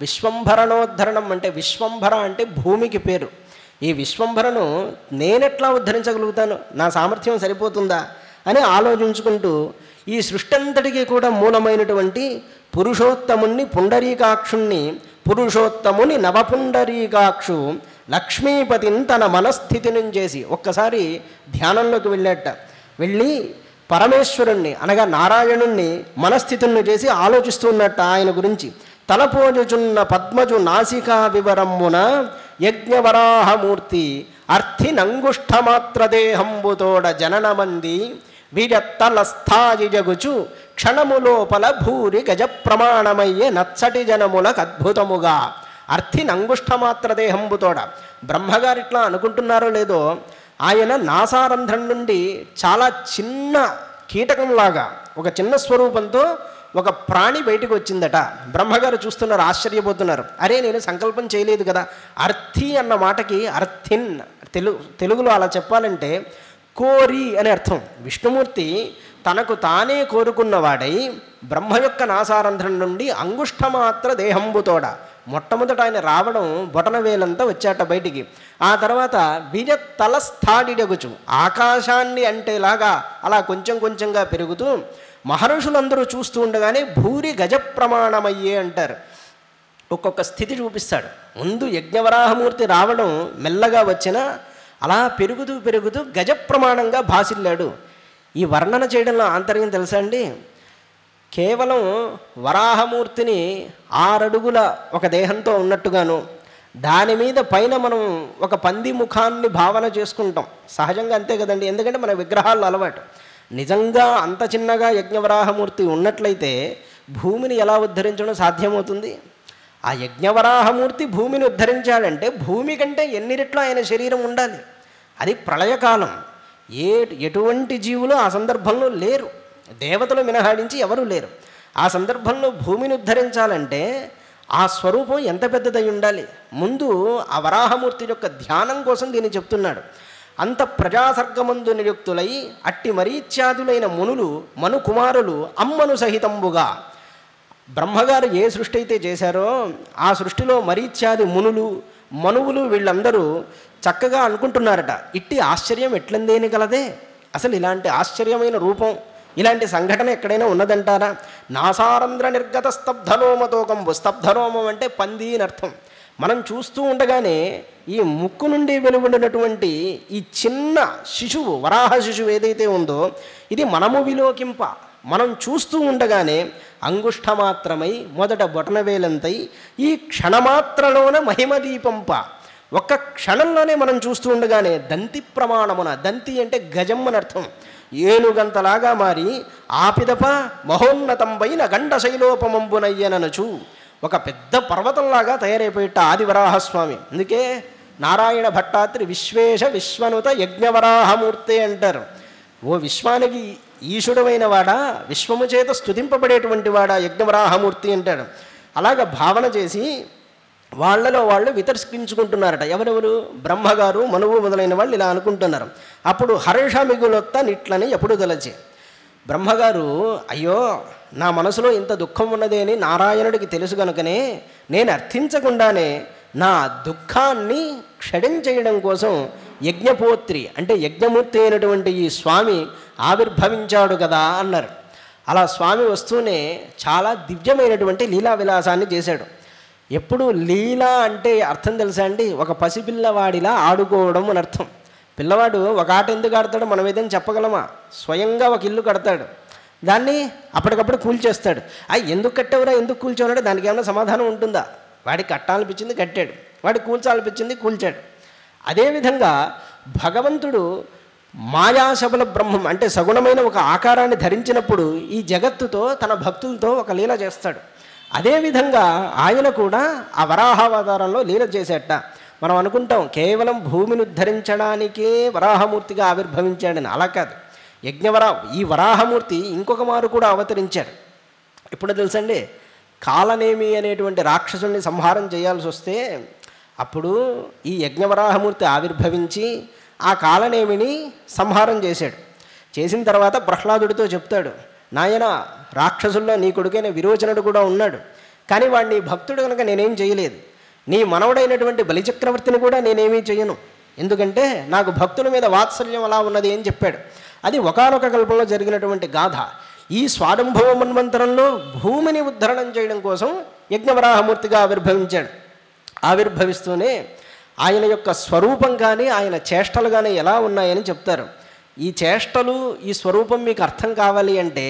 విశ్వంభరణోద్ధరణం అంటే విశ్వంభర అంటే భూమికి పేరు. ఈ విశ్వంభరను నేనెట్లా ఉద్ధరించగలుగుతాను, నా సామర్థ్యం సరిపోతుందా అని ఆలోచించుకుంటూ ఈ సృష్టి అంతటికీ కూడా మూలమైనటువంటి పురుషోత్తముణ్ణి పుండరీకాక్షుణ్ణి, పురుషోత్తముని నవపుండరీకాక్షు లక్ష్మీపతిని తన మనస్థితిని చేసి ఒక్కసారి ధ్యానంలోకి వెళ్ళేట. వెళ్ళి పరమేశ్వరుణ్ణి అనగా నారాయణుణ్ణి మనస్థితుల్ని చేసి ఆలోచిస్తున్నట్ట ఆయన గురించి. తలపోజుచున్న పద్మజు నాసికా వివరమ్మున యజ్ఞవరాహమూర్తి అర్థినంగుష్ఠమాత్రదేహంబుతోడ జననమంది విజత్తలస్థాయి జగుచు క్షణములోపల భూరి గజ ప్రమాణమయ్యే నచ్చటి జనములకు అద్భుతముగా. అర్థినంగుష్ఠమాత్రదేహంబుతోడ బ్రహ్మగారు ఇట్లా అనుకుంటున్నారో లేదో, ఆయన నాసారంధ్రం నుండి చాలా చిన్న కీటకంలాగా ఒక చిన్న స్వరూపంతో ఒక ప్రాణి బయటకు వచ్చిందట. బ్రహ్మగారు చూస్తున్నారు, ఆశ్చర్యపోతున్నారు. అరే నేను సంకల్పం చేయలేదు కదా. అర్థి అన్న మాటకి అర్థిన్ తెలుగులో అలా చెప్పాలంటే కోరి అని అర్థం. విష్ణుమూర్తి తనకు తానే కోరుకున్నవాడై బ్రహ్మ యొక్క నాసారంధ్రం నుండి అంగుష్ఠమాత్ర దేహంబుతోడ మొట్టమొదట ఆయన రావడం బొటనవేలంతా వచ్చాట బయటికి. ఆ తర్వాత బీజ తలస్థాడిడగుచు ఆకాశాన్ని అంటేలాగా అలా కొంచెం కొంచెంగా పెరుగుతూ మహర్షులందరూ చూస్తూ ఉండగానే భూరి గజ ప్రమాణమయ్యే అంటారు. ఒక్కొక్క స్థితి చూపిస్తాడు. ముందు యజ్ఞవరాహమూర్తి రావడం మెల్లగా వచ్చినా అలా పెరుగుతూ పెరుగుతూ గజ ప్రమాణంగా భాసిల్లాడు. ఈ వర్ణన చేయడంలో ఆంతర్యం తెలుసా అండి? కేవలం వరాహమూర్తిని 6 అడుగుల ఒక దేహంతో ఉన్నట్టుగాను, దాని మీద పైన మనం ఒక పంది ముఖాన్ని భావన చేసుకుంటాం సహజంగా, అంతే కదండి. ఎందుకంటే మన విగ్రహాల్లో అలవాటు. నిజంగా అంత చిన్నగా యజ్ఞవరాహమూర్తి ఉన్నట్లయితే భూమిని ఎలా ఉద్ధరించడం సాధ్యమవుతుంది? ఆ యజ్ఞవరాహమూర్తి భూమిని ఉద్ధరించాడంటే భూమి కంటే ఎన్ని రెట్లు ఆయన శరీరం ఉండాలి. అది ప్రళయకాలం. ఎటువంటి జీవులు ఆ సందర్భంలో లేరు, దేవతలు మినహాడించి ఎవరూ లేరు. ఆ సందర్భంలో భూమిని ఉద్ధరించాలంటే ఆ స్వరూపం ఎంత పెద్దదై ఉండాలి. ముందు ఆ వరాహమూర్తి యొక్క ధ్యానం కోసం దీన్ని చెప్తున్నాడు. అంత ప్రజాసర్గమందు నియుక్తులై అట్టి మరీత్యాదులైన మునులు మను కుమారులు అమ్మను సహితంబుగా. బ్రహ్మగారు ఏ సృష్టి అయితే చేశారో ఆ సృష్టిలో మరీత్యాది మునులు మనువులు వీళ్ళందరూ చక్కగా అనుకుంటున్నారట, ఇట్టి ఆశ్చర్యం ఎట్లందేని గలదే, అసలు ఇలాంటి ఆశ్చర్యమైన రూపం ఇలాంటి సంఘటన ఎక్కడైనా ఉన్నదంటారా? నాసారంధ్ర నిర్గత స్తబ్ధరోమతోకంబు. స్తబ్ధరోమం అంటే పంది అని అర్థం. మనం చూస్తూ ఉండగానే ఈ ముక్కు నుండి వెలువడినటువంటి ఈ చిన్న శిశువు, వరాహ శిశువు ఏదైతే ఉందో ఇది మనము విలోకింప, మనం చూస్తూ ఉండగానే అంగుష్ఠమాత్రమై మొదట బొటనవేలంతై ఈ క్షణమాత్రలోన మహిమదీపంప. ఒక్క క్షణంలోనే మనం చూస్తూ ఉండగానే దంతి ప్రమాణమున, దంతి అంటే గజం అని అర్థం, ఏనుగంతలాగా మారి ఆపిదప మహోన్నతంపైన గండశైలోపమంబునయ్యననుచు ఒక పెద్ద పర్వతంలాగా తయారైపోయిట ఆదివరాహస్వామి. అందుకే నారాయణ భట్టాత్రి విశ్వేశ విశ్వనుత యజ్ఞవరాహమూర్తే అంటారు. ఓ విశ్వానికి ఈశుడమైన వాడా, విశ్వము చేత స్తుతింపబడేటువంటి వాడా యజ్ఞవరాహమూర్తి అంటాడు. అలాగ భావన చేసి వాళ్ళలో వాళ్ళు వితర్కించుకుంటున్నారట. ఎవరెవరు? బ్రహ్మగారు, మనువు మొదలైన వాళ్ళు ఇలా అనుకుంటున్నారు. అప్పుడు హర్ష మిగులొత్త నిట్లని ఎప్పుడు తలచి బ్రహ్మగారు, అయ్యో నా మనసులో ఇంత దుఃఖం ఉన్నది అని నారాయణుడికి తెలుసు కనుకనే నేను అర్థించకుండానే నా దుఃఖాన్ని క్షడించేయడం కోసం యజ్ఞపోత్రి అంటే యజ్ఞమూర్తి అయినటువంటి ఈ స్వామి ఆవిర్భవించాడు కదా అన్నారు. అలా స్వామి వస్తూనే చాలా దివ్యమైనటువంటి లీలా విలాసాన్ని చేశాడు. ఎప్పుడు లీలా అంటే అర్థం తెలుసా అండి? ఒక పసిపిల్లవాడిలా ఆడుకోవడం అని అర్థం. పిల్లవాడు ఒక ఆట ఎందుకు ఆడతాడు మనం ఏదైనా చెప్పగలమా? స్వయంగా ఒక ఇల్లు కడతాడు, దాన్ని అప్పటికప్పుడు కూల్చేస్తాడు. ఎందుకు కట్టావురా, ఎందుకు కూల్చావునంటే దానికి ఏమైనా సమాధానం ఉంటుందా? వాడికి కట్టాలనిపించింది కట్టాడు, వాడికి కూల్చాలనిపించింది కూల్చాడు. అదేవిధంగా భగవంతుడు మాయాశబల బ్రహ్మం అంటే సగుణమైన ఒక ఆకారాన్ని ధరించినప్పుడు ఈ జగత్తుతో తన భక్తులతో ఒక లీల చేస్తాడు. అదేవిధంగా ఆయన కూడా ఆ వరాహావతారంలో లీల చేసేట. మనం అనుకుంటాం కేవలం భూమిని ఉద్ధరించడానికే వరాహమూర్తిగా ఆవిర్భవించాడని. అలా కాదు. ఈ వరాహమూర్తి ఇంకొక మారు కూడా అవతరించాడు. ఇప్పుడు తెలుసండి, కాలనేమి అనేటువంటి రాక్షసుల్ని సంహారం చేయాల్సి వస్తే అప్పుడు ఈ యజ్ఞవరాహమూర్తి ఆవిర్భవించి ఆ కాలనేమిని సంహారం చేశాడు. చేసిన తర్వాత ప్రహ్లాదుడితో చెప్తాడు, నాయన రాక్షసుల్లో నీ కొడుకైన విరోచనుడు కూడా ఉన్నాడు, కానీ వాడు నీ భక్తుడు కనుక నేనేం చేయలేదు. నీ మనవడైనటువంటి బలిచక్రవర్తిని కూడా నేనేమీ చేయను, ఎందుకంటే నాకు భక్తుల మీద వాత్సల్యం అలా ఉన్నది అని చెప్పాడు. అది ఒకానొక కల్పంలో జరిగినటువంటి గాథ. ఈ స్వారంభవ మన్వంతరంలో భూమిని ఉద్ధరణం చేయడం కోసం యజ్ఞవరాహమూర్తిగా ఆవిర్భవించాడు. ఆవిర్భవిస్తూనే ఆయన యొక్క స్వరూపం కానీ ఆయన చేష్టలు కానీ ఎలా ఉన్నాయని చెప్తారు. ఈ చేష్టలు ఈ స్వరూపం మీకు అర్థం కావాలి అంటే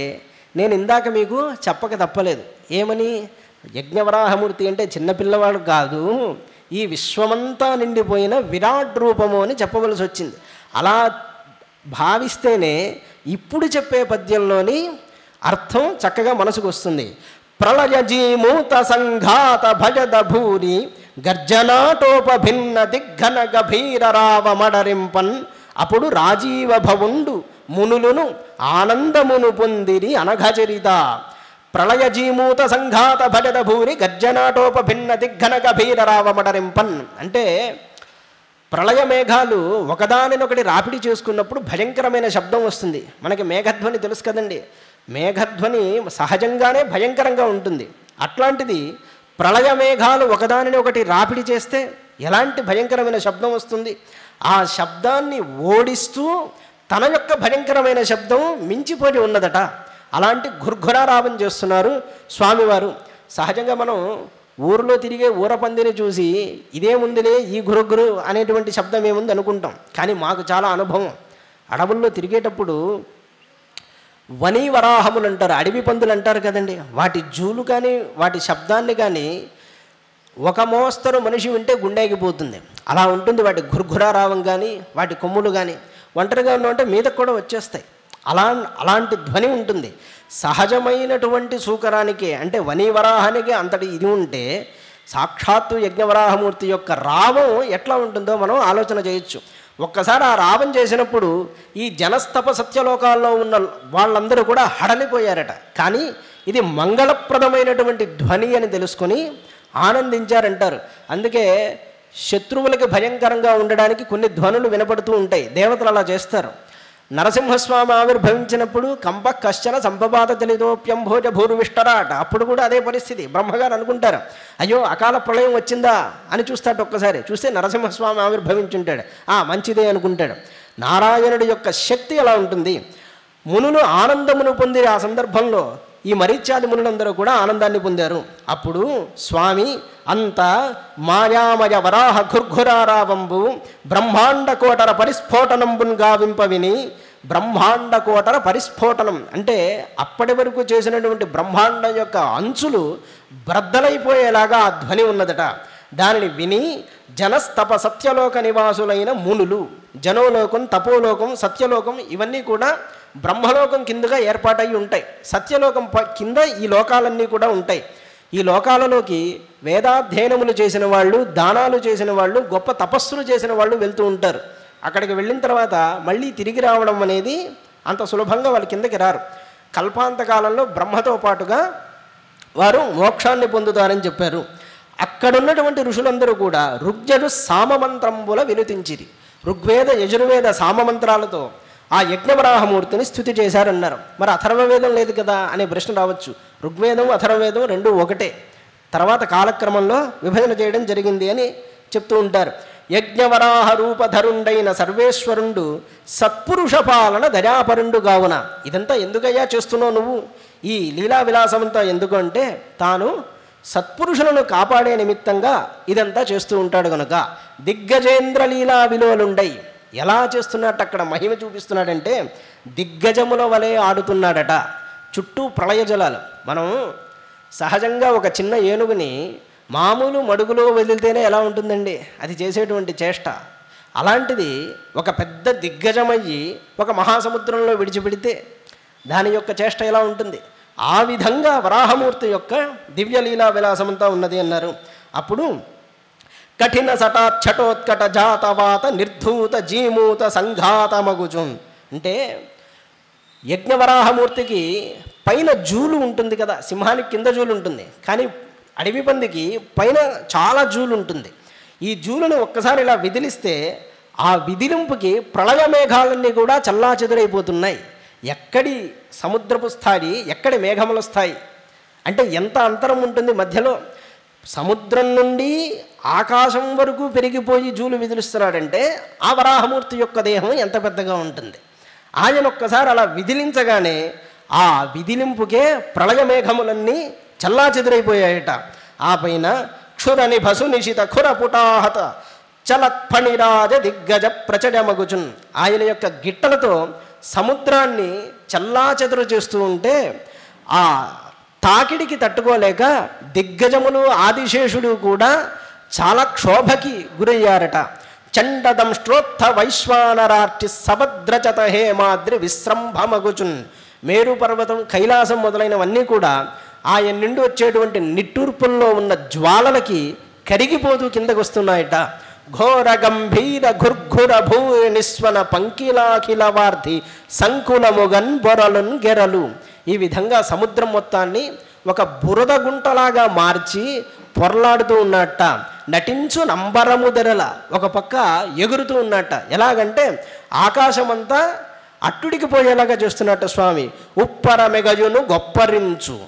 నేను ఇందాక మీకు చెప్పక తప్పలేదు. ఏమని? యజ్ఞవరాహమూర్తి అంటే చిన్నపిల్లవాడు కాదు, ఈ విశ్వమంతా నిండిపోయిన విరాట్ రూపము అని చెప్పవలసి వచ్చింది. అలా భావిస్తేనే ఇప్పుడు చెప్పే పద్యంలోని అర్థం చక్కగా మనసుకు వస్తుంది. ప్రళయజీమూత సంఘాత భజద భూరి గర్జనాటోపభిన్న దిగ్గన గభీర రావమడరింపన్ అప్పుడు రాజీవ భవుండు మునులును ఆనందమును పొందిరి అనఘచరిత. ప్రళయజీమూత సంఘాత భజద భూరి గర్జనాటోపభిన్న దిగ్గన గభీర రావమడరింపన్ అంటే ప్రళయ మేఘాలు ఒకదానినొకటి రాపిడి చేసుకున్నప్పుడు భయంకరమైన శబ్దం వస్తుంది. మనకి మేఘధ్వని తెలుసు కదండి. మేఘధ్వని సహజంగానే భయంకరంగా ఉంటుంది. అట్లాంటిది ప్రళయ మేఘాలు ఒకదానిని ఒకటి రాపిడి చేస్తే ఎలాంటి భయంకరమైన శబ్దం వస్తుంది. ఆ శబ్దాన్ని ఓడిస్తూ తన యొక్క భయంకరమైన శబ్దం మించిపోయి ఉన్నదట. అలాంటి ఘుర్ఘురారావం చేస్తున్నారు స్వామివారు. సహజంగా మనం ఊరిలో తిరిగే ఊరపందిని చూసి ఇదేముందిలే ఈ గురుగురు అనేటువంటి శబ్దం ఏముంది అనుకుంటాం. కానీ మాకు చాలా అనుభవం. అడవుల్లో తిరిగేటప్పుడు వనీవరాహములు అంటారు, అడవి పందులు అంటారు కదండి. వాటి జూలు కానీ వాటి శబ్దాన్ని కానీ ఒక మోస్తరు మనిషి వింటే గుండెగిపోతుంది. అలా ఉంటుంది వాటి ఘుర్ఘురారావం కానీ వాటి కొమ్ములు కానీ. ఒంటరిగా ఉన్నంటే మీదకు కూడా వచ్చేస్తాయి. అలాంటి ధ్వని ఉంటుంది. సహజమైనటువంటి సూకరానికి అంటే వనీవరాహానికి అంతటి ఇది ఉంటే సాక్షాత్తు యజ్ఞవరాహమూర్తి యొక్క రావం ఎట్లా ఉంటుందో మనం ఆలోచన చేయొచ్చు. ఒక్కసారి ఆ రావం చేసినప్పుడు ఈ జనస్తప సత్యలోకాల్లో ఉన్న వాళ్ళందరూ కూడా హడలిపోయారట. కానీ ఇది మంగళప్రదమైనటువంటి ధ్వని అని తెలుసుకొని ఆనందించారంటారు. అందుకే శత్రువులకి భయంకరంగా ఉండడానికి కొన్ని ధ్వనులు వినపడుతూ ఉంటాయి. దేవతలు అలా చేస్తారు. నరసింహస్వామి ఆవిర్భవించినప్పుడు కంప కశ్చన సంపబాత దళితోప్యంభోజ భూర్విష్టరాట. అప్పుడు కూడా అదే పరిస్థితి. బ్రహ్మగారు అనుకుంటారు, అయ్యో అకాల ప్రళయం వచ్చిందా అని చూస్తాడు. ఒక్కసారి చూస్తే నరసింహస్వామి ఆవిర్భవించుంటాడు. మంచిదే అనుకుంటాడు. నారాయణుడి యొక్క శక్తి ఎలా ఉంటుంది. మునులు ఆనందమును పొంది ఆ సందర్భంలో ఈ మరీచ్యాది మునులందరూ కూడా ఆనందాన్ని పొందారు. అప్పుడు స్వామి అంత మాయామయ వరాహ ఘుర్ఘురారావంబు బ్రహ్మాండ కోటర పరిస్ఫోటనంబున్ గావింప విని. బ్రహ్మాండ కోటర పరిస్ఫోటనం అంటే అప్పటి వరకు చేసినటువంటి బ్రహ్మాండం యొక్క అంచులు బ్రద్దలైపోయేలాగా ఆ ధ్వని ఉన్నదట. దానిని విని జనస్తప సత్యలోక నివాసులైన మునులు, జనోలోకం, తపోలోకం, సత్యలోకం ఇవన్నీ కూడా బ్రహ్మలోకం కిందగా ఏర్పాటై ఉంటాయి. సత్యలోకం కింద ఈ లోకాలన్నీ కూడా ఉంటాయి. ఈ లోకాలలోకి వేదాధ్యయనములు చేసిన వాళ్ళు, దానాలు చేసిన వాళ్ళు, గొప్ప తపస్సులు చేసిన వాళ్ళు వెళ్తూ ఉంటారు. అక్కడికి వెళ్ళిన తర్వాత మళ్ళీ తిరిగి రావడం అనేది అంత సులభంగా వాళ్ళ కిందకి రారు. కల్పాంతకాలంలో బ్రహ్మతో పాటుగా వారు మోక్షాన్ని పొందుతారని చెప్పారు. అక్కడున్నటువంటి ఋషులందరూ కూడా ఋగ్యజు సామమంత్రంబుల వినుతించిరి. ఋగ్వేద యజుర్వేద సామమంత్రాలతో ఆ యజ్ఞవరాహమూర్తిని స్థుతి చేశారన్నారు. మరి అథర్వవేదం లేదు కదా అనే ప్రశ్న రావచ్చు. ఋగ్వేదం అథర్వవేదం రెండూ ఒకటే. తర్వాత కాలక్రమంలో విభజన చేయడం జరిగింది అని చెప్తూ ఉంటారు. యజ్ఞవరాహ రూపధరుండైన సర్వేశ్వరుండు సత్పురుష పాలన దయాపరుండు గావున. ఇదంతా ఎందుకయ్యా చేస్తున్నావు నువ్వు? ఈ లీలా విలాసమంతా ఎందుకు అంటే తాను సత్పురుషులను కాపాడే నిమిత్తంగా ఇదంతా చేస్తూ ఉంటాడు కనుక. దిగ్గజేంద్ర లీలా విలోలుండై ఎలా చేస్తున్నట్టు అక్కడ మహిమ చూపిస్తున్నాడంటే దిగ్గజముల వలె ఆడుతున్నాడట. చుట్టూ ప్రళయ జలాలు. మనం సహజంగా ఒక చిన్న ఏనుగుని మామూలు మడుగులో వదిలితేనే ఎలా ఉంటుందండి అది చేసేటువంటి చేష్ట. అలాంటిది ఒక పెద్ద దిగ్గజమయ్యి ఒక మహాసముద్రంలో విడిచిపెడితే దాని యొక్క చేష్ట ఎలా ఉంటుంది? ఆ విధంగా వరాహమూర్తి యొక్క దివ్యలీలా విలాసమంతా ఉన్నది అన్నారు. అప్పుడు కఠిన సటాక్షటోత్కట జాతవాత నిర్ధూత జీమూత సంఘాత మగుజున్ అంటే యజ్ఞవరాహమూర్తికి పైన జూలు ఉంటుంది కదా, సింహానికి కింద జూలు ఉంటుంది. కానీ అడవి పందికి పైన చాలా జూలు ఉంటుంది. ఈ జూలును ఒక్కసారి ఇలా విదిలిస్తే ఆ విదిలింపుకి ప్రళయ మేఘాలన్నీ కూడా చల్లాచెదురైపోతున్నాయి. ఎక్కడి సముద్రపు స్థాయి, ఎక్కడి మేఘముల స్థాయి అంటే ఎంత అంతరం ఉంటుంది మధ్యలో. సముద్రం నుండి ఆకాశం వరకు పెరిగిపోయి జూలు విదిలిస్తున్నాడంటే ఆ వరాహమూర్తి యొక్క దేహం ఎంత పెద్దగా ఉంటుంది. ఆయన ఒక్కసారి అలా విదిలించగానే ఆ విదిలింపుకే ప్రళయమేఘములన్నీ చల్లాచెదురైపోయాయట. ఆ పైన క్షురని భసు నిశిత ఖుర పుటాహత చలత్ఫణిరాజ దిగ్గజ ప్రచడమగుచున్, ఆయన యొక్క గిట్టలతో సముద్రాన్ని చల్లాచెదురు చేస్తూ ఉంటే ఆ తాకిడికి తట్టుకోలేక దిగ్గజములు ఆదిశేషుడు కూడా చాలా క్షోభకి గురయ్యారట. చండదంష్ట్రోత్థ వైశ్వానరార్చి సభద్రచత హేమాద్రి విశ్రంభమగుచున్, మేరు పర్వతం కైలాసం మొదలైనవన్నీ కూడా ఆయన నుండి వచ్చేటువంటి నిట్టూర్పుల్లో ఉన్న జ్వాలలకి కరిగిపోతూ కిందకు వస్తున్నాయట. ఘోర గంభీర ఘుర్ఘుర భూ నిస్వన పంకిలాఖిలవార్ధి సంకులముగన్ బొరలున్ గెరలు, ఈ విధంగా సముద్రం మొత్తాన్ని ఒక బురద గుంటలాగా మార్చి పొరలాడుతూ ఉన్నట్ట. నటించు నంబరము ధరల, ఒక పక్క ఎగురుతూ ఉన్నట్ట. ఎలాగంటే ఆకాశమంతా అట్టుడికి పోయేలాగా చేస్తున్నట్టు స్వామి. ఉప్పర మెగయును గొప్పరించు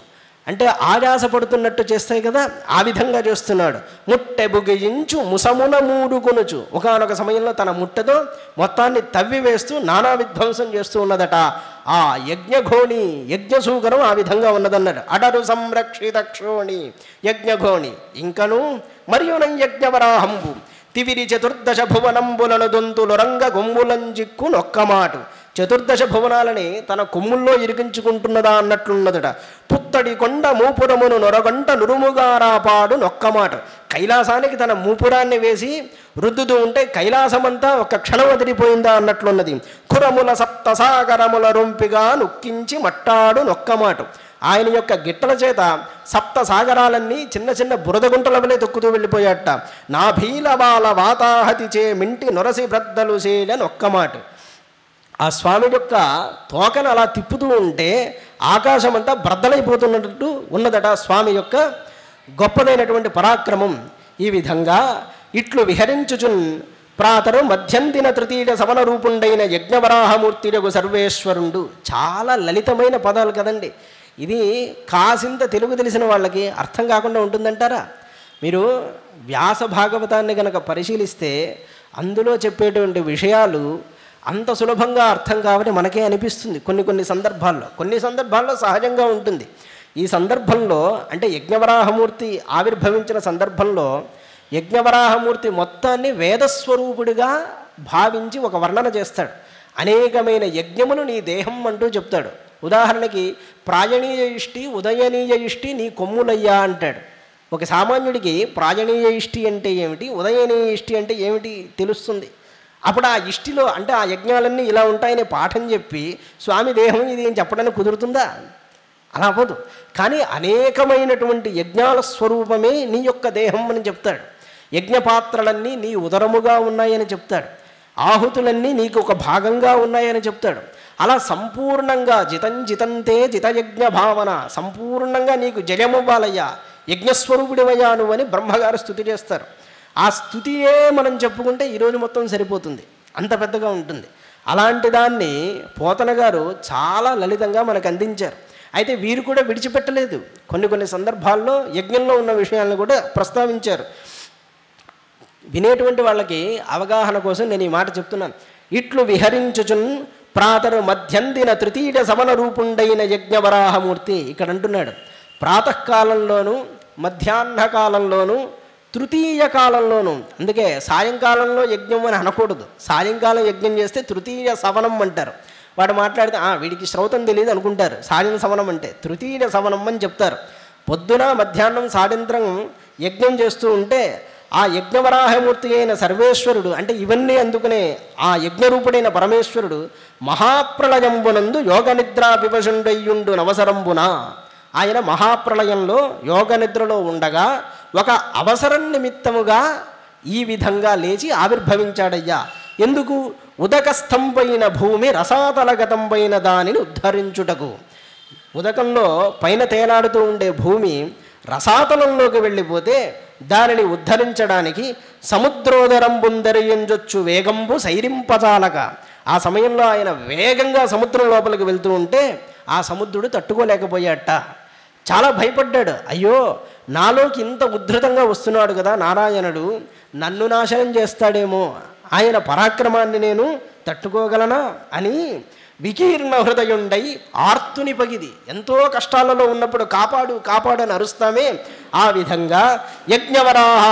అంటే ఆయాసపడుతున్నట్టు చేస్తాయి కదా, ఆ విధంగా చేస్తున్నాడు. ముట్టె బుగియించు ముసమున మూడుకొనుచు, ఒకానొక సమయంలో తన ముట్టెతో మొత్తాన్ని తవ్వి వేస్తూ నానా విధ్వంసం చేస్తూ ఉన్నదట. ఆ యజ్ఞఘోణి యజ్ఞసూకరం ఆ విధంగా ఉన్నదన్నాడు. అడరు సంరక్షిత క్షోణి యజ్ఞఘోణి ఇంకను మరియునం యజ్ఞవరాహంబు తివిరి చతుర్దశ భువనంబులను దొంతులు రంగ గొంబులంజిక్కు నొక్కమాటు, చతుర్దశ భువనాలని తన కొమ్ముల్లో ఇరికించుకుంటున్నదా అన్నట్లున్నదట. పుత్తడి కొండ మూపురమును నొరగంట నురుముగారాపాడు నొక్కమాట, కైలాసానికి తన మూపురాన్ని వేసి రుద్దుతూ ఉంటే కైలాసమంతా ఒక క్షణం వదిలిపోయిందా అన్నట్లున్నది. ఖురముల సప్తసాగరముల రొంపిగా నొక్కించి మట్టాడు నొక్కమాటు, ఆయన యొక్క గిట్టల చేత సప్త సాగరాలన్నీ చిన్న చిన్న బురద గుంటల వలె తొక్కుతూ వెళ్ళిపోయాట. నా భీలవాల వాతాహతి చే మింటి నొరసి బ్రద్దలు చేయలేని ఒక్కమాట, ఆ స్వామి యొక్క తోకను అలా తిప్పుతూ ఉంటే ఆకాశం అంతా బ్రద్దలైపోతున్నట్టు ఉన్నదట స్వామి యొక్క గొప్పదైనటువంటి పరాక్రమం. ఈ విధంగా ఇట్లు విహరించుచున్ ప్రాతరు మధ్యందిన తృతీయ సవన రూపుండైన యజ్ఞవరాహమూర్తిరగు సర్వేశ్వరుండు. చాలా లలితమైన పదాలు కదండి. ఇది కాసింత తెలుగు తెలిసిన వాళ్ళకి అర్థం కాకుండా ఉంటుందంటారా? మీరు వ్యాస భాగవతాన్ని కనుక పరిశీలిస్తే అందులో చెప్పేటువంటి విషయాలు అంత సులభంగా అర్థం కావని మనకే అనిపిస్తుంది కొన్ని సందర్భాల్లో సహజంగా ఉంటుంది. ఈ సందర్భంలో అంటే యజ్ఞవరాహమూర్తి ఆవిర్భవించిన సందర్భంలో యజ్ఞవరాహమూర్తి మొత్తాన్ని వేదస్వరూపుడిగా భావించి ఒక వర్ణన చేస్తాడు. అనేకమైన యజ్ఞములు నీ దేహం అంటూ చెప్తాడు. ఉదాహరణకి ప్రాయణీయ ఇష్టి ఉదయనీయ ఇష్టి నీ కొమ్ములయ్యా అంటాడు. ఒక సామాన్యుడికి ప్రాయణీయ ఇష్టి అంటే ఏమిటి, ఉదయనీయ ఇష్టి అంటే ఏమిటి తెలుస్తుంది. అప్పుడు ఆ ఇష్టిలో అంటే ఆ యజ్ఞాలన్నీ ఇలా ఉంటాయనే పాఠం చెప్పి స్వామి దేహం ఇది ఏం చెప్పడానికి కుదురుతుందా? అలా అవ్వదు. కానీ అనేకమైనటువంటి యజ్ఞాల స్వరూపమే నీ యొక్క దేహం అని చెప్తాడు. యజ్ఞపాత్రలన్నీ నీ ఉదరముగా ఉన్నాయని చెప్తాడు. ఆహుతులన్నీ నీకు ఒక భాగంగా ఉన్నాయని చెప్తాడు. అలా సంపూర్ణంగా జితంతే జితయజ్ఞ భావన, సంపూర్ణంగా నీకు జయమవ్వాలయ్యా, యజ్ఞస్వరూపుడివయ్యా నువ్వని బ్రహ్మగారు స్తుతి చేస్తారు. ఆ స్తుతియే మనం చెప్పుకుంటే ఈరోజు మొత్తం సరిపోతుంది, అంత పెద్దగా ఉంటుంది. అలాంటి దాన్ని పోతన గారు చాలా లలితంగా మనకు అందించారు. అయితే వీరు కూడా విడిచిపెట్టలేదు. కొన్ని సందర్భాల్లో యజ్ఞంలో ఉన్న విషయాలను కూడా ప్రస్తావించారు. వినేటువంటి వాళ్ళకి అవగాహన కోసం నేను ఈ మాట చెప్తున్నాను. ఇట్లు విహరించుచున్ ప్రాతరు మధ్యందిన తృతీయ సమన రూపుండైన యజ్ఞవరాహమూర్తి. ఇక్కడ అంటున్నాడు ప్రాతకాలంలోనూ మధ్యాహ్న కాలంలోనూ తృతీయ కాలంలోనూ. అందుకే సాయంకాలంలో యజ్ఞం అని అనకూడదు. సాయంకాలం యజ్ఞం చేస్తే తృతీయ సవనం అంటారు. వాడు మాట్లాడితే వీడికి శ్రౌతం తెలియదు అనుకుంటారు. సాయం సవనం అంటే తృతీయ సవనం అని చెప్తారు. పొద్దున మధ్యాహ్నం సాయంత్రం యజ్ఞం చేస్తూ ఉంటే ఆ యజ్ఞవరాహమూర్తి అయిన సర్వేశ్వరుడు అంటే ఇవన్నీ అందుకునే ఆ యజ్ఞరూపుడైన పరమేశ్వరుడు మహాప్రళయంబునందు యోగ నిద్రా వివశుండయ్యుండు నవసరంబున. ఆయన మహాప్రళయంలో యోగ నిద్రలో ఉండగా ఒక అవసరం నిమిత్తముగా ఈ విధంగా లేచి ఆవిర్భవించాడయ్యా. ఎందుకు? ఉదకస్థంపైన భూమి రసాతలగతంపైన దానిని ఉద్ధరించుటకు. ఉదకంలో పైన తేలాడుతూ ఉండే భూమి రసాతలంలోకి వెళ్ళిపోతే దానిని ఉద్ధరించడానికి సముద్రోదరం బుందరియంజొచ్చు వేగంబు సైరింపచాలక. ఆ సమయంలో ఆయన వేగంగా సముద్రం లోపలికి వెళ్తూ ఉంటే ఆ సముద్రుడు తట్టుకోలేకపోయాట. చాలా భయపడ్డాడు. అయ్యో, నాలోకి ఇంత ఉద్ధృతంగా వస్తున్నాడు కదా నారాయణుడు, నన్ను నాశనం చేస్తాడేమో, ఆయన పరాక్రమాన్ని నేను తట్టుకోగలనా అని వికీర్ణ హృదయుండై ఆర్తుని పగిది, ఎంతో కష్టాలలో ఉన్నప్పుడు కాపాడు కాపాడు అని అరుస్తామే, ఆ విధంగా యజ్ఞవరాహ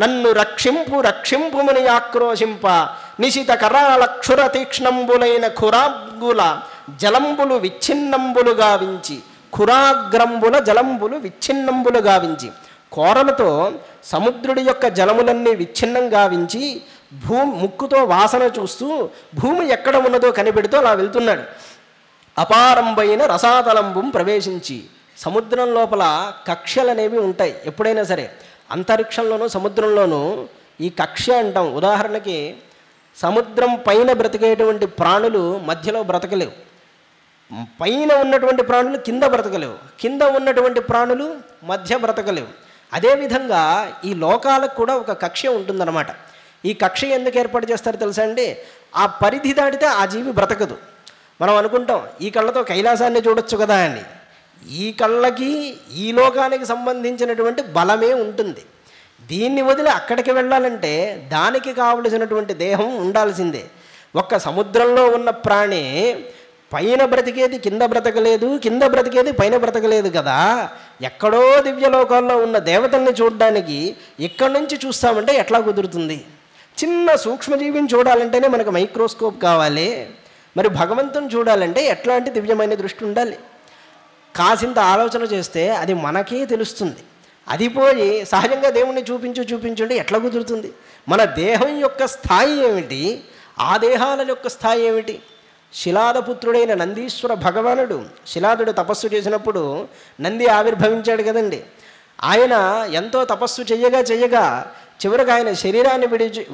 నన్ను రక్షింపు రక్షింపుమని ఆక్రోశింప నిశిత కరాళ క్షుర తీక్ష్ణంబులైన ఖురాగ్గుల జలంబులు విచ్ఛిన్నంబులు గావించి, ఖురాగ్రంబుల జలంబులు విచ్ఛిన్నంబులు గావించి, కోరలతో సముద్రుడి యొక్క జలములన్నీ విచ్ఛిన్నం గావించి ముక్కుతో వాసన చూస్తూ భూమి ఎక్కడ ఉన్నదో కనిపెడుతూ అలా వెళ్తున్నాడు. అపారంబైన రసాతలంబం ప్రవేశించి, సముద్రం లోపల కక్ష్యలు అనేవి ఉంటాయి. ఎప్పుడైనా సరే అంతరిక్షంలోనూ సముద్రంలోనూ ఈ కక్ష్య అంటాం. ఉదాహరణకి సముద్రం పైన బ్రతికేటువంటి ప్రాణులు మధ్యలో బ్రతకలేవు, పైన ఉన్నటువంటి ప్రాణులు కింద బ్రతకలేవు, కింద ఉన్నటువంటి ప్రాణులు మధ్య బ్రతకలేవు. అదేవిధంగా ఈ లోకాలకు కూడా ఒక కక్ష్య ఉంటుందన్నమాట. ఈ కక్ష్య ఎందుకు ఏర్పాటు చేస్తారో తెలుసా అండి? ఆ పరిధి దాటితే ఆ జీవి బ్రతకదు. మనం అనుకుంటాం ఈ కళ్ళతో కైలాసాన్ని చూడొచ్చు కదా అని. ఈ కళ్ళకి ఈ లోకానికి సంబంధించినటువంటి బలమే ఉంటుంది. దీన్ని వదిలి అక్కడికి వెళ్ళాలంటే దానికి కావలసినటువంటి దేహం ఉండాల్సిందే. ఒక్క సముద్రంలో ఉన్న ప్రాణి పైన బ్రతికేది కింద బ్రతకలేదు, కింద బ్రతికేది పైన బ్రతకలేదు కదా. ఎక్కడో దివ్యలోకాల్లో ఉన్న దేవతల్ని చూడడానికి ఇక్కడి నుంచి చూస్తామంటే ఎట్లా కుదురుతుంది? చిన్న సూక్ష్మజీవిని చూడాలంటేనే మనకు మైక్రోస్కోప్ కావాలి. మరి భగవంతుని చూడాలంటే ఎట్లాంటి దివ్యమైన దృష్టి ఉండాలి? కాసింత ఆలోచన చేస్తే అది మనకే తెలుస్తుంది. అది పోయి సహజంగా దేవుణ్ణి చూపించుంటే ఎట్లా కుదురుతుంది? మన దేహం యొక్క స్థాయి ఏమిటి, ఆ దేహాల యొక్క స్థాయి ఏమిటి? శిలాదపుత్రుడైన నందీశ్వర భగవానుడు, శిలాదుడు తపస్సు చేసినప్పుడు నంది ఆవిర్భవించాడు కదండి. ఆయన ఎంతో తపస్సు చెయ్యగా చివరికి ఆయన శరీరాన్ని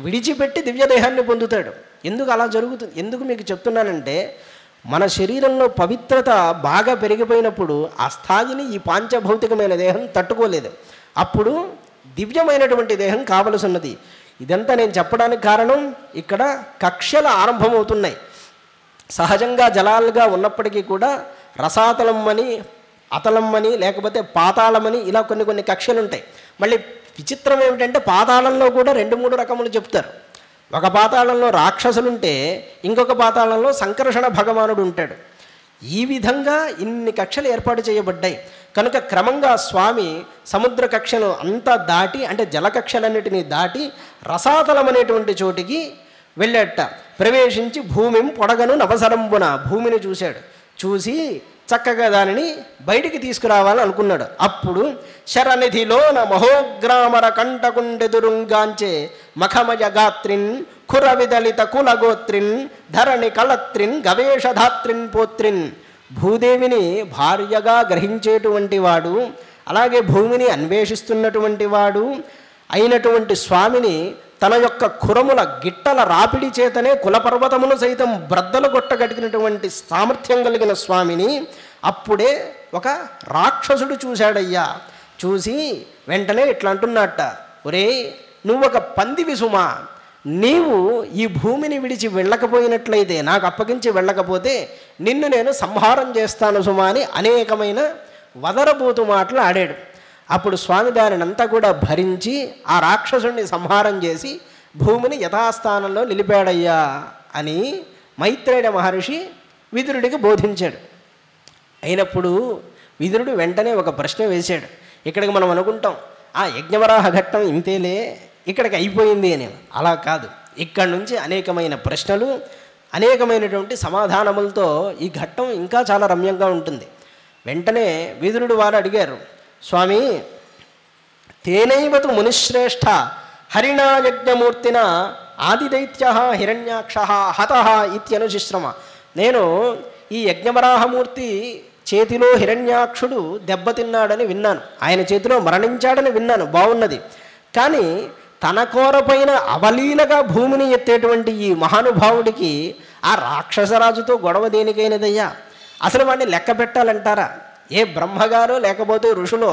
విడిచిపెట్టి దివ్యదేహాన్ని పొందుతాడు. ఎందుకు అలా జరుగుతుంది? ఎందుకు మీకు చెప్తున్నానంటే, మన శరీరంలో పవిత్రత బాగా పెరిగిపోయినప్పుడు ఆ స్థాయిని ఈ పాంచభౌతికమైన దేహం తట్టుకోలేదు. అప్పుడు దివ్యమైనటువంటి దేహం కావలసి ఉన్నది. ఇదంతా నేను చెప్పడానికి కారణం, ఇక్కడ కక్ష్యలు ఆరంభమవుతున్నాయి. సహజంగా జలాలుగా ఉన్నప్పటికీ కూడా రసాతలం అని, అతలం అని, లేకపోతే పాతాళమని ఇలా కొన్ని కక్ష్యలు ఉంటాయి. మళ్ళీ విచిత్రం ఏమిటంటే పాతాళంలో కూడా 2-3 రకములు చెప్తారు. ఒక పాతాళంలో రాక్షసులుంటే ఇంకొక పాతాళంలో సంకర్షణ భగవానుడు ఉంటాడు. ఈ విధంగా ఇన్ని కక్షలు ఏర్పాటు చేయబడ్డాయి. కనుక క్రమంగా స్వామి సముద్ర కక్షను అంతా దాటి, అంటే జలకక్షలన్నిటినీ దాటి రసాతలం అనేటువంటి చోటికి వెళ్ళేట. ప్రవేశించి భూమిం పొడగను నవసరంబున, భూమిని చూశాడు. చూసి చక్కగా దానిని బయటికి తీసుకురావాలని అనుకున్నాడు. అప్పుడు శరనిధిలోన మహోగ్రామర కంటకుండెదురుంగాంచే మఖమయ గాత్రిన్ ఖురవిదలిత కులగోత్రిన్ ధరణి కళత్రిన్ గవేషధాత్రిన్ పోత్రిన్, భూదేవిని భార్యగా గ్రహించేటువంటి వాడు, అలాగే భూమిని అన్వేషిస్తున్నటువంటి వాడు అయినటువంటి స్వామిని తన యొక్క ఖురముల గిట్టల రాపిడి చేతనే కులపర్వతమును సైతం బ్రద్దలు కొట్టగలిగినటువంటి సామర్థ్యం కలిగిన స్వామిని అప్పుడే ఒక రాక్షసుడు చూశాడయ్యా. చూసి వెంటనే ఇట్లా అంటున్నట్ట, ఒరే నువ్వు ఒక పందివి సుమా, నీవు ఈ భూమిని విడిచి వెళ్ళకపోయినట్లయితే, నాకు అప్పగించి వెళ్ళకపోతే నిన్ను నేను సంహారం చేస్తాను సుమా అని అనేకమైన వదరబోతు మాటలు ఆడాడు. అప్పుడు స్వామి దానినంతా కూడా భరించి ఆ రాక్షసుడిని సంహారం చేసి భూమిని యథాస్థానంలో నిలిపాడయ్యా అని మైత్రేయ మహర్షి విదురుడికి బోధించాడు. అయినప్పుడు విదురుడు వెంటనే ఒక ప్రశ్న వేశాడు. ఇక్కడికి మనం అనుకుంటాం ఆ యజ్ఞవరాహ ఘట్టం ఇంతేలే, ఇక్కడికి అయిపోయింది అని. అలా కాదు. ఇక్కడి నుంచి అనేకమైన ప్రశ్నలు, అనేకమైనటువంటి సమాధానములతో ఈ ఘట్టం ఇంకా చాలా రమ్యంగా ఉంటుంది. వెంటనే విదురుడు వారు అడిగారు, స్వామి తేనైవతు మునిశ్రేష్ఠ హరిణా యజ్ఞమూర్తిన ఆదిదైత్య హిరణ్యాక్ష హత ఇత్యనుశిశ్రమ. నేను ఈ యజ్ఞవరాహమూర్తి చేతిలో హిరణ్యాక్షుడు దెబ్బతిన్నాడని విన్నాను, ఆయన చేతిలో మరణించాడని విన్నాను, బాగున్నది. కానీ తన కోరపైన అవలీలగా భూమిని ఎత్తేటువంటి ఈ మహానుభావుడికి ఆ రాక్షసరాజుతో గొడవ దేనికైనదయ్యా? అసలు వాడిని లెక్క పెట్టాలంటారా? ఏ బ్రహ్మగారో లేకపోతే ఋషులో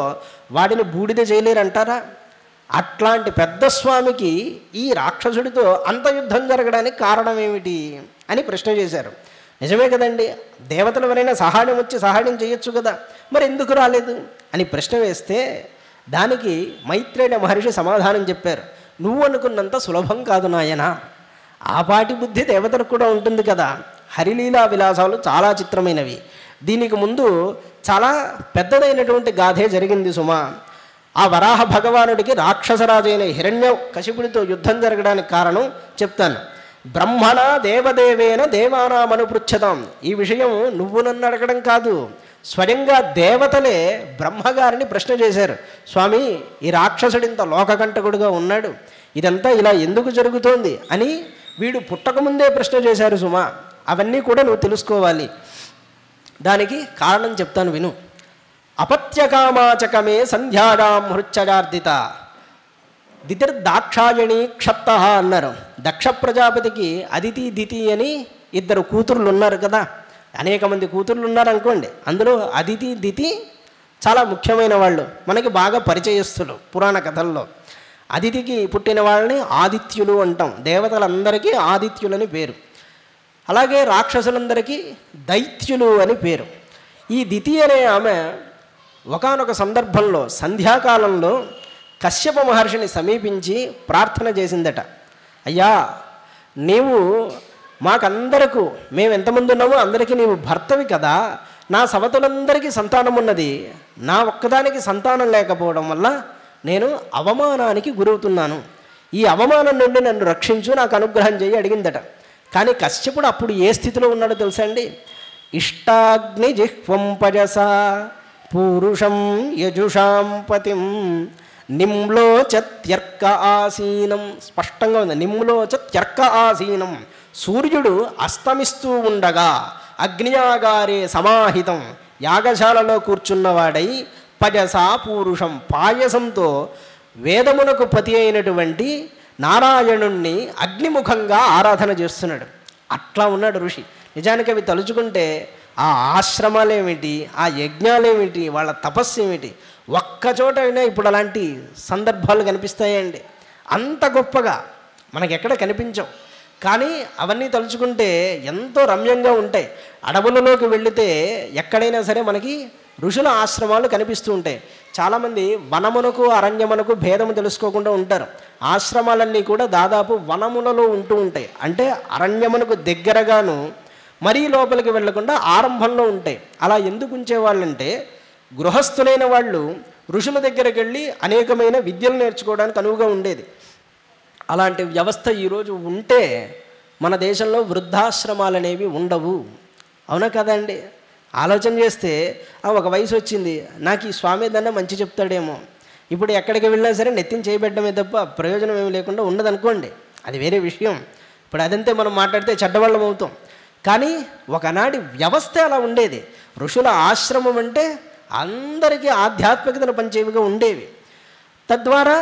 వాడిని బూడిద చేయలేరంటారా? అట్లాంటి పెద్ద స్వామికి ఈ రాక్షసుడితో అంత యుద్ధం జరగడానికి కారణం ఏమిటి అని ప్రశ్న చేశారు. నిజమే కదండి, దేవతలు ఎవరైనా సహాయం వచ్చి సహాయం చేయొచ్చు కదా, మరి ఎందుకు రాలేదు అని ప్రశ్న వేస్తే దానికి మైత్రేయ మహర్షి సమాధానం చెప్పారు. నువ్వు అనుకున్నంత సులభం కాదు నాయన, ఆపాటి బుద్ధి దేవతలకు కూడా ఉంటుంది కదా. హరిలీలా విలాసాలు చాలా చిత్రమైనవి. దీనికి ముందు చాలా పెద్దదైనటువంటి గాథే జరిగింది సుమా. ఆ వరాహ భగవానుడికి రాక్షసరాజైన హిరణ్యకశిపుడితో యుద్ధం జరగడానికి కారణం చెప్తాను. బ్రహ్మణ దేవదేవేన దేవానామనుపృచ్ఛతాం. ఈ విషయం నువ్వు నన్ను అడగడం కాదు, స్వయంగా దేవతలే బ్రహ్మగారిని ప్రశ్న చేశారు. స్వామి, ఈ రాక్షసుడు ఇంత లోకకంటకుడుగా ఉన్నాడు, ఇదంతా ఇలా ఎందుకు జరుగుతోంది అని వీడు పుట్టకముందే ప్రశ్న చేశారు సుమా. అవన్నీ కూడా నువ్వు తెలుసుకోవాలి. దానికి కారణం చెప్తాను విను. అపత్యకామాచకమే సంధ్యాడాం హృచ్చజార్దిత దితిర్దాక్షాయణి క్షత్త అన్నారు. దక్ష ప్రజాపతికి అదితి దితి అని ఇద్దరు కూతుర్లు ఉన్నారు కదా, అనేక మంది కూతుర్లు ఉన్నారు అనుకోండి. అందులో అదితి దితి చాలా ముఖ్యమైన వాళ్ళు, మనకి బాగా పరిచయస్తులు పురాణ కథల్లో. అదితికి పుట్టిన వాళ్ళని ఆదిత్యులు అంటాం, దేవతలందరికీ ఆదిత్యులని పేరు. అలాగే రాక్షసులందరికీ దైత్యులు అని పేరు. ఈ దితి అనే ఆమె ఒకానొక సందర్భంలో సంధ్యాకాలంలో కశ్యప మహర్షిని సమీపించి ప్రార్థన చేసిందట. అయ్యా, నీవు మాకందరకు, మేము ఎంతమంది ఉన్నామో అందరికీ నీవు భర్తవి కదా, నా సవతులందరికీ సంతానం ఉన్నది, నా ఒక్కదానికి సంతానం లేకపోవడం వల్ల నేను అవమానానికి గురవుతున్నాను, ఈ అవమానం నుండి నన్ను రక్షించు, నాకు అనుగ్రహం చేయి అడిగిందట. కానీ కశ్యపుడు అప్పుడు ఏ స్థితిలో ఉన్నాడో తెలుసా అండి? ఇష్టాగ్ని జిహ్వం పజసా పూరుషం యజుషాం పతిం నిమ్లోచత్యర్క ఆసీనం. స్పష్టంగా ఉంది, నిమ్లోచత్యర్క ఆసీనం. సూర్యుడు అస్తమిస్తూ ఉండగా అగ్నియాగారే సమాహితం, యాగశాలలో కూర్చున్నవాడై పజసా పూరుషం, పాయసంతో వేదమునకు పతి అయినటువంటి నారాయణుణ్ణి అగ్నిముఖంగా ఆరాధన చేస్తున్నాడు. అట్లా ఉన్నాడు ఋషి. నిజానికి అవి తలుచుకుంటే ఆ ఆశ్రమాలేమిటి, ఆ యజ్ఞాలేమిటి, వాళ్ళ తపస్సు ఏమిటి, ఒక్కచోట అయినా ఇప్పుడు అలాంటి సందర్భాలు కనిపిస్తాయండి. అంత గొప్పగా మనకి ఎక్కడ కనిపించవు, కానీ అవన్నీ తలుచుకుంటే ఎంతో రమ్యంగా ఉంటాయి. అడవులలోకి వెళితే ఎక్కడైనా సరే మనకి ఋషుల ఆశ్రమాలు కనిపిస్తూ ఉంటాయి. చాలామంది వనమునకు అరణ్యమునకు భేదము తెలుసుకోకుండా ఉంటారు. ఆశ్రమాలన్నీ కూడా దాదాపు వనములలో ఉంటూ ఉంటాయి, అంటే అరణ్యమునకు దగ్గరగాను మరీ లోపలికి వెళ్లకుండా ఆరంభంలో ఉంటాయి. అలా ఎందుకు ఉంచేవాళ్ళంటే గృహస్థులైన వాళ్ళు ఋషుల దగ్గరికి వెళ్ళి అనేకమైన విద్యలు నేర్చుకోవడానికి అనువుగా ఉండేది. అలాంటి వ్యవస్థ ఈరోజు ఉంటే మన దేశంలో వృద్ధాశ్రమాలు అనేవి ఉండవు. అవునా కదండి? ఆలోచన చేస్తే ఒక వయసు వచ్చింది, నాకు ఈ స్వామి ఏదన్నా మంచి చెప్తాడేమో, ఇప్పుడు ఎక్కడికి వెళ్ళినా సరే నెత్తిని చేయబెట్టడమే తప్ప ప్రయోజనం ఏమి లేకుండా ఉన్నదనుకోండి, అది వేరే విషయం. ఇప్పుడు అదంతే మనం మాట్లాడితే చెడ్డవాళ్ళం అవుతాం. కానీ ఒకనాటి వ్యవస్థ అలా ఉండేది. ఋషుల ఆశ్రమం అంటే అందరికీ ఆధ్యాత్మికతను పంచేవిగా ఉండేవి. తద్వారా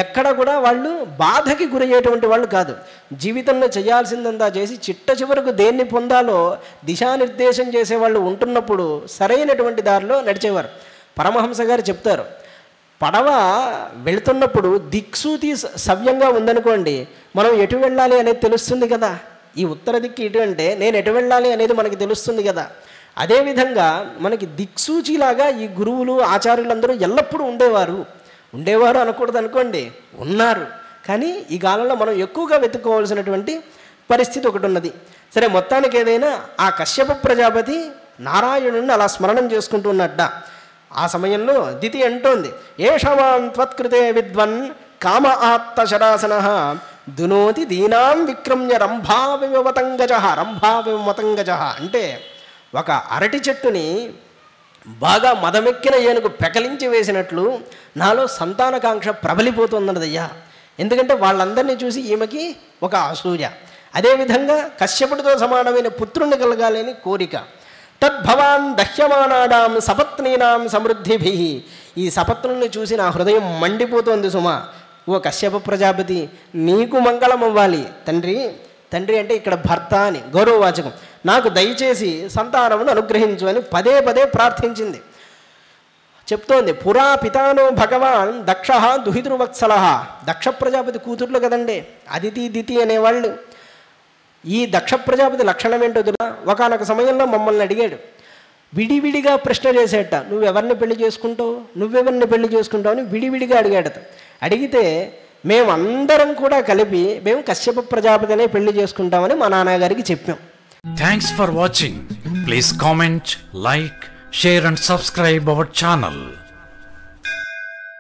ఎక్కడ కూడా వాళ్ళు బాధకి గురయ్యేటువంటి వాళ్ళు కాదు. జీవితంలో చేయాల్సిందంతా చేసి చిట్ట చివరకు దేన్ని పొందాలో దిశానిర్దేశం చేసేవాళ్ళు ఉంటున్నప్పుడు సరైనటువంటి దారిలో నడిచేవారు. పరమహంస గారు చెప్తారు, పడవ వెళుతున్నప్పుడు దిక్సూతి సవ్యంగా ఉందనుకోండి, మనం ఎటు వెళ్ళాలి అనేది తెలుస్తుంది కదా. ఈ ఉత్తర దిక్కు ఇటు అంటే నేను ఎటు వెళ్ళాలి అనేది మనకి తెలుస్తుంది కదా. అదేవిధంగా మనకి దిక్సూచిలాగా ఈ గురువులు ఆచార్యులందరూ ఎల్లప్పుడూ ఉండేవారు అనకూడదు అనుకోండి, ఉన్నారు. కానీ ఈ కాలంలో మనం ఎక్కువగా వెతుక్కోవాల్సినటువంటి పరిస్థితి ఒకటి ఉన్నది. సరే, మొత్తానికి ఏదైనా ఆ కశ్యప ప్రజాపతి నారాయణుడిని అలా స్మరణం చేసుకుంటూ ఉన్నట్ట. ఆ సమయంలో దితి అంటోంది, ఏషవాన్ త్వత్కృతే విద్వన్ కామ ఆత్త శరాసన దునోతి దీనాం విక్రమ్య రంభావిమతంగజ. అంటే ఒక అరటి చెట్టుని బాగా మదమెక్కిన ఏనుగు పెకలించి వేసినట్లు నాలో సంతానకాంక్ష ప్రబలిపోతుందన్నదయ్యా. ఎందుకంటే వాళ్ళందరినీ చూసి ఈమెకి ఒక అసూయ. అదేవిధంగా కశ్యపుడితో సమానమైన పుత్రుణ్ణి కలగాలని కోరిక. తద్భవాన్ దహ్యమానాడాం సపత్నీనాం సమృద్ధిభి. ఈ సపత్నుల్ని చూసి నా హృదయం మండిపోతోంది సుమా. ఓ కశ్యప ప్రజాపతి, నీకు మంగళం అవ్వాలి. తండ్రి అంటే ఇక్కడ భర్త అని గౌరవవాచకం. నాకు దయచేసి సంతానమును అనుగ్రహించు అని పదే పదే ప్రార్థించింది. చెప్తోంది, పురా పితానో భగవాన్ దక్ష దుహితృవత్సల. దక్ష ప్రజాపతి కూతుర్లు కదండి అదితి దితి అనేవాళ్ళు. ఈ దక్ష ప్రజాపతి లక్షణం ఏంటో తెలుసా? ఒకానొక సమయంలో మమ్మల్ని అడిగాడు, విడివిడిగా ప్రశ్న చేసేట, నువ్వెవరిని పెళ్లి చేసుకుంటావు, నువ్వెవరిని పెళ్లి చేసుకుంటావు అని విడివిడిగా అడిగాడట. అడిగితే మేమందరం కూడా కలిపి మేము కశ్యప ప్రజాపతినే పెళ్లి చేసుకుంటామని మా నాన్నగారికి చెప్పాం. Thanks for watching. Please comment, like, share and subscribe our channel.